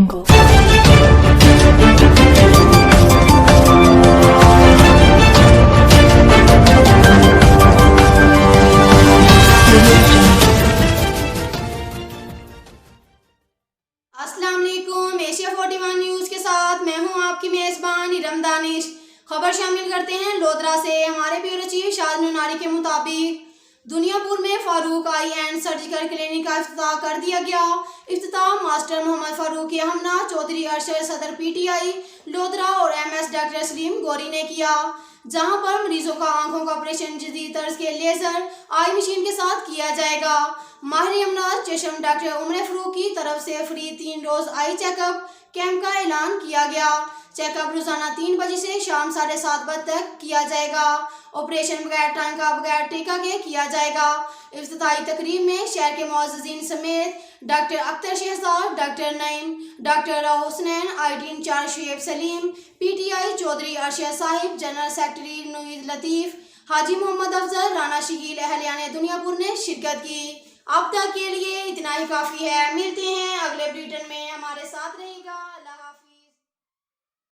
अस्सलाम वालेकुम। Asia 41 news के साथ मैं हूं आपकी मेज़बान इरम दानिश। खबर शामिल करते हैं लोधरा से। हमारे ब्यूरो चीफ शाद नुनारी के मुताबिक दुनियापुर में फारूक आई एंड सर्जिकल क्लिनिक का इफ्तिताह कर दिया गया। इफ्तिताह मास्टर मोहम्मद फारूक यमना, चौधरी अरशद सदर PTI लोधरा और MS डॉक्टर सलीम गौरी ने किया, जहां पर मरीजों का आंखों का ऑपरेशन जदीद तर्ज के लेजर आई मशीन के साथ किया जाएगा। माहिर अमराज चशम डॉक्टर उमर फरूक की तरफ से फ्री 3 रोज आई चेकअप कैंप का ऐलान किया गया। चेकअप रोजाना 3 बजे से शाम 7:30 बजे तक किया जाएगा। ऑपरेशन बगैर टाइम का बगैर टीका के किया जाएगा। इफ्तिताही तकरीब में शहर के मुअज़्ज़िज़ीन समेत doctor Akhtar Shahzad, doctor Naeem, doctor Husnain, IT in charge Shoaib Saleem, PTI Chaudhry Arshad sahib, general secretary Naveed Latif, Haji Mohammad Afzal, Rana Shakeel, अहलियाने दुनियापुर ने शिरकत की। अब तक के लिए इतना ही काफ़ी है। मिलते हैं अगले बुलेटिन में, हमारे साथ रहेगा।